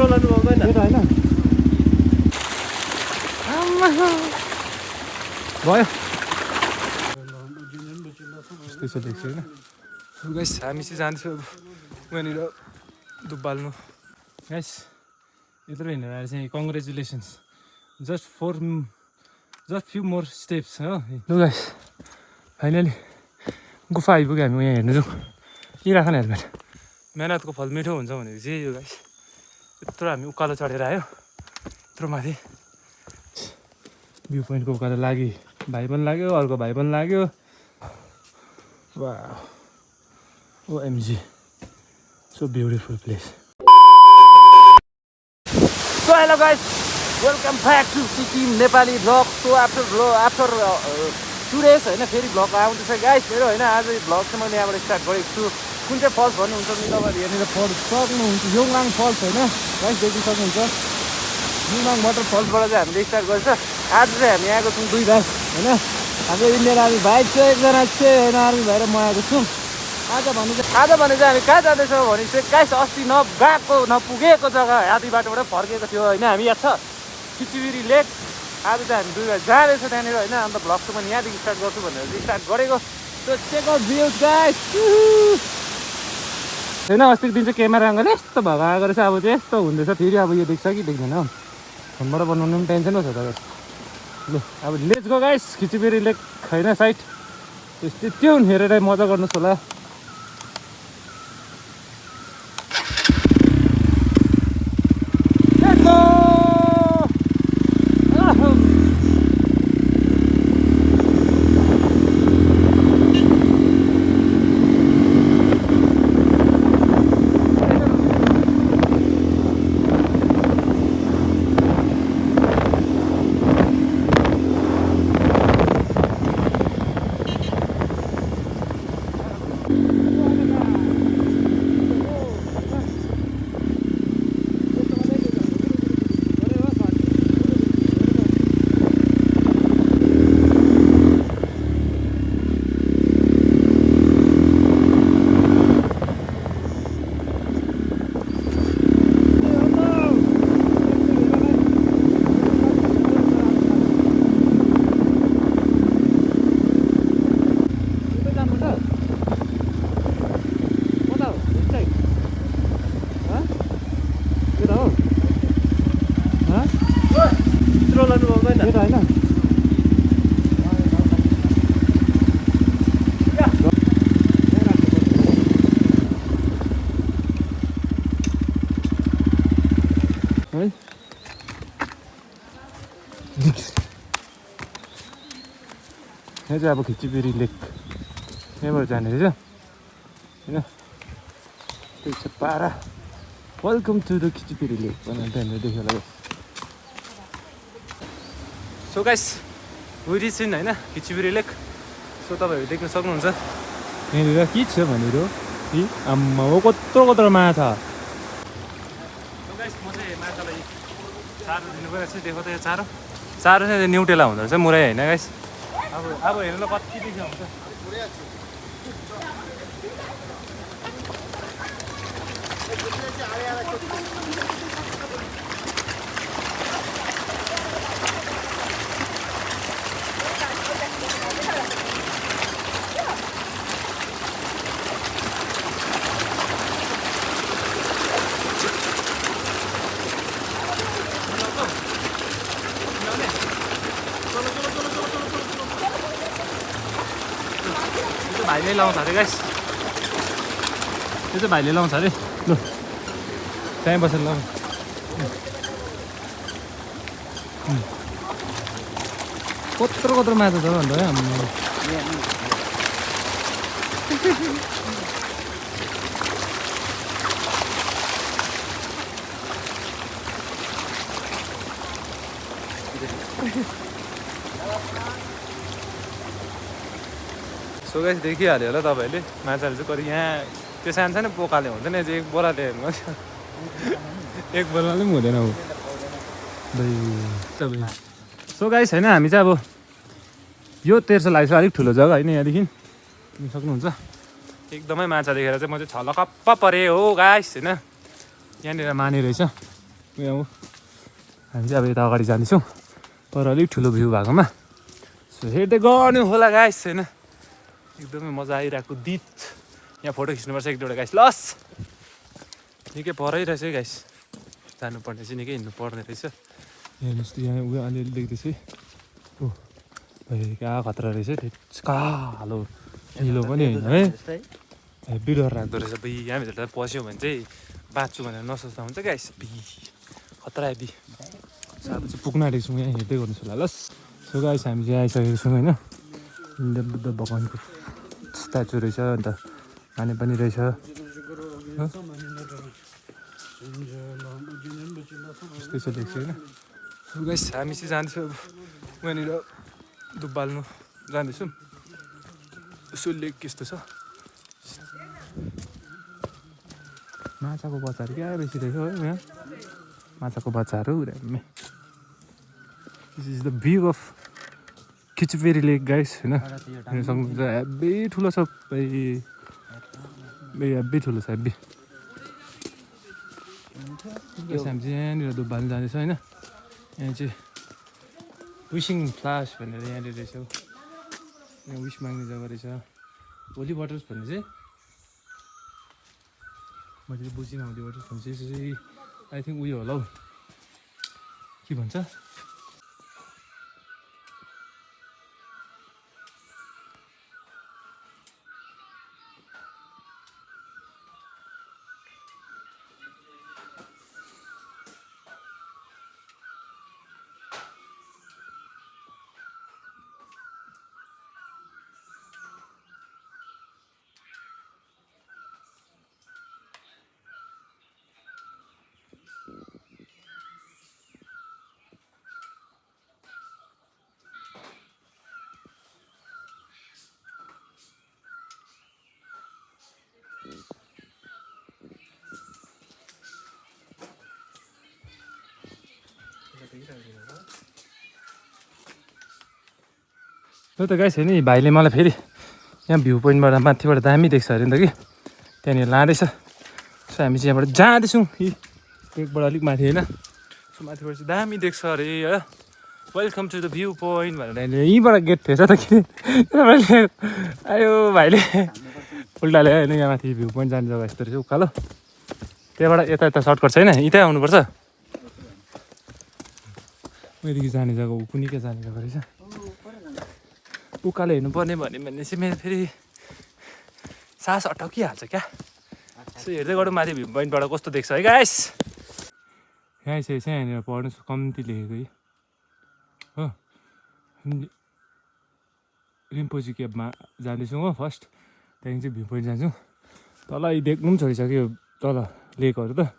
भित्र लानु पाउँदैन होइन भयो त्यस्तो देख्छु होइन गाइस हामी चाहिँ जान्छौँ अब उहाँनिर दुब्बाल्नु गाइस यत्रो हिँडेर आएर चाहिँ congratulations just few more steps हो लु गाइस फाइनली गुफा आइपुग्यो हामी यहाँ हेर्नु जाउँ के राख्ने हेलमेट मेहनतको फल मिठो हुन्छ भनेको चाहिँ यो गाइस यत्रो हामी उकालो चढेर आयो यत्रो माथि भ्यू पोइन्टको उकालो लागि भाइ पनि लाग्यो अर्को भाइ पनि लाग्यो वाह OMG so beautiful place so hello guys welcome back to Sikkim Nepali vlog so after 2 days हैन फेरि भ्लग आउँदैछ गाइस मेरो हैन आज भ्लग चाहिँ मैले यहाँबाट स्टार्ट गरेको छु कुन चाहिँ फल्स भन्नुहुन्छ नि तपाईहरु हेर्नेर फल्स सक्नुहुन्छ योङलाङ फल्स हैन गाइस देख्न सक्नुहुन्छ योङलाङ वाटर फल्सबाट चाहिँ हामीले स्टार्ट गर्छ आज चाहिँ हामी आएको छौँ दुई भाइ हैन हाम्रो इन्डियन आर्मी भाइ चाहिँ एकजना चाहिँ हैन आर्मी भएर म आएको छु आज भने चाहिँ हामी कहाँ जाँदैछौँ भने चाहिँ गाइस अस्ति नपुगेको जग्गा हाती बाटोबाट फर्केको थियो होइन हामी यहाँ छ किचिबिरी लेक आज चाहिँ हामी दुई भाइ जाँदैछौँ त्यहाँनिर होइन अन्त भ्लग चाहिँ पनि यहाँदेखि स्टार्ट गर्छु भनेर चाहिँ स्टार्ट गरेको त्यो चेक आउट भ्युज गाइस होइन अस्तिको दिन चाहिँ क्यामेरा एङ्गल यस्तो भएको रहेछ अब चाहिँ यस्तो हुँदैछ फेरि अब यो देख्छ कि देख्दैन फोनबाट बनाउनु पनि टेन्सन पो छ त ल अब लेट्स गो गाइस किचिबिरी लेक होइन साइड त्यस्तै त्यो हेरेर मजा गर्नुहोस् होला यहाँ चाहिँ अब खिचिबिरी लेक यहाँबाट जाने रहेछ होइन त्यो छ पारा welcome to the Khichibiri lake भनेर त्यहाँनिर देख्यो होला so guys we reach in होइन खिचिबिरी लेक सो तपाईँहरू देख्न सक्नुहुन्छ यहाँनिर के छ भनेर कि आम्मा हो कत्रो माछा सो गाइस म चाहिँ माछालाई चारो दिनु गइरहेको छु देखो त यो चारो चाहिँ न्युटेला हुँदो रहेछ मुरै होइन गाइस अब हेर्नु कति देखियो हुन्छ भाइले लाउँछ अरे गाइस त्यो चाहिँ भाइले लाउँछ अरे लु त्यहीँ बसेर लाउँ कत्रो माछा छ भन्दा है हाम्रो सो गाइस देखिहाल्यो होला तपाईँहरूले माछाहरू चाहिँ कति यहाँ त्यो सानो पोकाले हुन्छ नि चाहिँ एक बोराले हेर्नु एक बोराले पनि हुँदैन अब सो गाइस होइन हामी चाहिँ अब यो तेर्सोलाई चाहिँ अलिक ठुलो जग्गा होइन यहाँदेखि सक्नुहुन्छ एकदमै माछा देखेर चाहिँ म चाहिँ छलकप्प परेँ हो गाइस होइन यहाँनिर माने रहेछ यहाँ हो हामी चाहिँ अब यता अगाडि जाँदैछौँ तर अलिक ठुलो भ्यू भएकोमा सो हेर्दै गर्नु होला गाइस होइन एकदमै मजा आइरहेको दित यहाँ फोटो खिच्नुपर्छ एक दुईवटा गाइस लस निकै परिरहेछ है गाइस जानुपर्ने चाहिँ निकै हिँड्नु पर्ने रहेछ यहाँ जस्तो यहाँ उयो अलिअलि देख्दैछु है ओ क्या खतरा रहेछ कालो निलो पनि होइन है हेब्बी डर लाग्दो रहेछ बी यहाँभित्र पस्यो भने चाहिँ बाँच्छु भनेर नसोच्दा हुन्छ गाइस बी खतरा हेब्बी अब चाहिँ पुग्न आँटेको छौँ यहाँ हेर्दै गर्नुहोस् होला लस सो गाइस हामी चाहिँ आइसकेको छौँ होइन इन्डियन बुद्ध भगवान्को स्ट्याचु रहेछ अन्त खाने पनि रहेछ त्यस्तै छ देख्छु होइन सो गाइस हामी चाहिँ जाँदैछौँ अब उहाँनिर डुब्बाल्नु जाँदैछौँ यसो लेक कस्तो छ माछाको बच्चाहरू क्या बेसी रहेछ है यहाँ माछाको बच्चाहरू हेर्ने this is the view of Khecheopalri lake guys होइन हेर्न सक्नुहुन्छ हेब्बी ठुलो छ हेब्बी ठुलो छ हेब्बी हामी चाहिँ यहाँनिर डुब्बाल्नु जाँदैछ होइन यहाँ चाहिँ विसिङ फ्लास भनेर यहाँनिर रहेछ यहाँ विस माग्ने जग्गा रहेछ होली वाटर्स भन्ने चाहिँ मैले बुझिनँ होली वाटर्स भने चाहिँ यसो चाहिँ आई थिङ्क उयो होला हौ के भन्छ त्यो त गाइस नि भाइले मलाई फेरि यहाँ भ्यू पोइन्टबाट माथिबाट दामी देख्छ अरे नि त कि त्यहाँनिर लाँदैछ सो हामी चाहिँ यहाँबाट जाँदैछौँ एकबाट अलिक माथि होइन सो माथिबाट चाहिँ दामी देख्छ अरे है welcome to the view point भनेर यहीँबाट गेट थिएछ त कि आयो भाइले उल्टाले होइन यहाँ माथि भ्यू पोइन्ट जाने जग्गा यस्तो रहेछ उकालो त्यहाँबाट यता यता सर्टकट छैन यतै आउनुपर्छ उयोदेखि जाने जग्गा कुनिकै जाने जग्गा रहेछ उकालो हेर्नुपर्ने भन्यो भने चाहिँ मेरो फेरि सास अटकिहाल्छ क्या सो हेर्दै गरौँ माथि भ्यू पोइन्टबाट कस्तो देख्छ है गाइस गाइस चाहिँ यहाँनिर पढ्नु कम्ती लेखेको है हो रिम्पोची केभमा जाँदैछौँ हो फर्स्ट त्यहाँदेखि चाहिँ भ्यू पोइन्ट जान्छौँ तल देख्नु पनि छोडिसक्यो तल लेकहरू त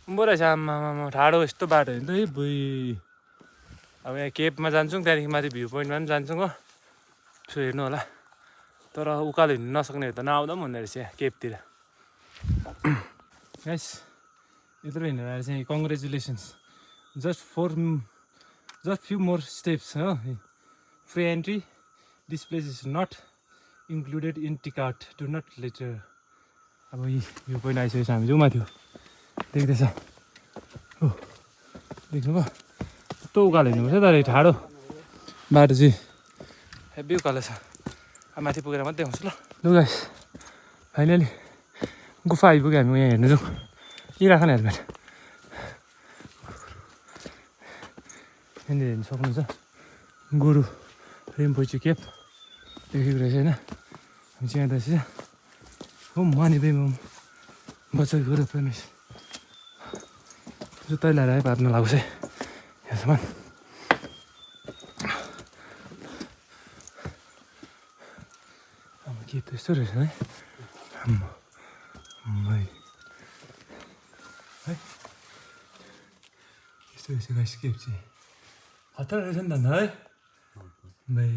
उँभो रहेछ आम्मामा ठाडो यस्तो बाटो होइन त है बुई अब यहाँ केभमा जान्छौँ त्यहाँदेखि माथि भ्यू पोइन्टमा पनि जान्छौँ हो सो हेर्नु होला तर उकालो हिँड्नु नसक्नेहरू त नआउँदा पनि हुँदो रहेछ यहाँ केभतिर गाइस यत्रो हिँडेर आएर चाहिँ congratulations just few more steps हो free entry this place is not included in ticket do not litter अब यो पोइन्ट आइसकेको छ हामी जाउँ माथि देख्दैछ हो देख्नुभयो कस्तो उकालो हिँड्नुपर्छ तर ठाडो बाटो चाहिँ हेब्बी उकालो छ अब माथि पुगेर मात्रै आउँछु ल गाइस फाइनली गुफा आइपुग्यो हामी यहाँ हेर्नु जाउँ के राख न हेलमेट यहाँनिर हेर्नु सक्नुहुन्छ गुरु रिम्पोची केभ देखेको रहेछ होइन हामी चाहिँ यहाँ चाहिँ हो माने बेम बच्चा गुरु परमेश जुत्ता लगाएर है पार्न लाग्छ है यहाँसम्म अब के त्यस्तो रहेछ है है यस्तो रहेछ गाइस केभ चाहिँ खतरा रहेछ नि त है भाइ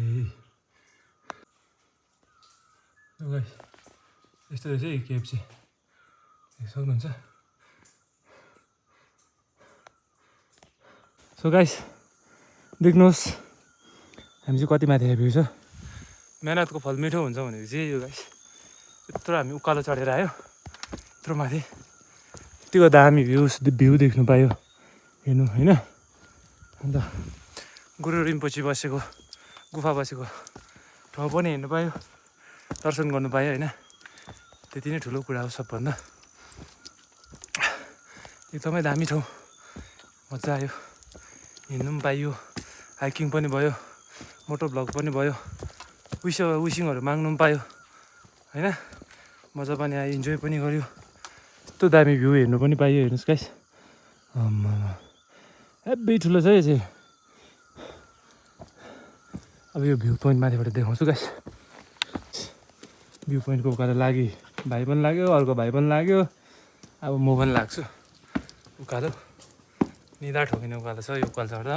गाइस यस्तो रहेछ है केभ चाहिँ सक्नुहुन्छ सो गाइस देख्नुहोस् हामी चाहिँ कति माथि आइपुगेको छ मेहनतको फल मिठो हुन्छ भनेको चाहिँ यो गाइस यत्रो हामी उकालो चढेर आयो यत्रो माथि यतिको दामी भ्यू देख्नु पायो हेर्नु होइन। अन्त गुरु रिम्पोची बसेको गुफा बसेको ठाउँ पनि हेर्नु पायो, दर्शन गर्नु पायो होइन। त्यति नै ठुलो कुरा हो सबभन्दा। एकदमै दामी ठाउँ, मजा आयो, हिँड्नु पनि पाइयो, हाइकिङ पनि भयो, मोटो भ्लग पनि भयो, विसिङहरू माग्नु पनि पायो होइन। मजा पनि आयो, इन्जोय पनि गऱ्यो। यस्तो दामी भ्यू हेर्नु पनि पाइयो। हेर्नुहोस् गाइस, हेब्बी ठुलो छ है चाहिँ। अब यो भ्यू पोइन्ट माथिबाट देखाउँछु गाइस। भ्यू पोइन्टको उकालो लागि भाइ पनि लाग्यो, अर्को भाइ पनि लाग्यो, अब म पनि लाग्छु। उकालो निदा ठोकिने उकालो छ यो उकालो चढ्दा।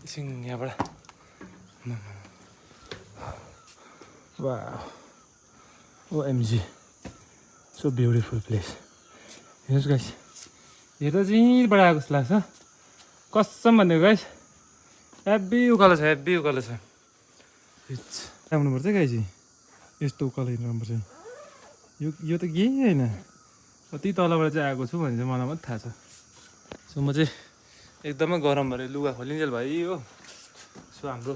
एकछिन यहाँबाट वाह, ओएमजी सो ब्युटिफुल प्लेस। हेर्नुहोस् गाइस, हेर्दा चाहिँ बडा आएको जस्तो लाग्छ कसम भनेको गाइस। हेब्बी उकालो छ, हेब्बी उकालो छ। आउनुपर्छ गाइस, यस्तो उकालो हिँड्नुपर्छ। यो त केही होइन, कति तलबाट चाहिँ आएको छु भने चाहिँ मलाई मात्रै थाहा छ। सो म चाहिँ एकदमै गरम भएर लुगा खोलिन्जेल भयो। सो हाम्रो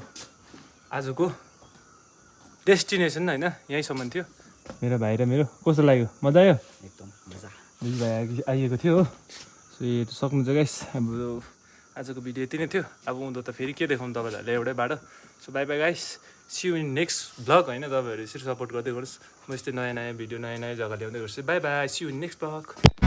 आजको डेस्टिनेसन होइन यहीँसम्म थियो। मेरो भाइ र मेरो कस्तो लाग्यो? मजा आयो? एकदम मजा। दिदी भाइ आइएको थियो हो। सो यो सक्नुहुन्छ गाइस, अब आजको भिडियो यति नै थियो। अब उँधो त फेरि के देखाउनु तपाईँहरूलाई एउटै बाटो। So bye bye guys, see you in next vlog होइन। तपाईँहरू यसरी सपोर्ट गर्दै गर्नुहोस्। म यस्तै नयाँ नयाँ भिडियो, नयाँ नयाँ जग्गा ल्याउँदै गर्छु। Bye bye, see you in next vlog.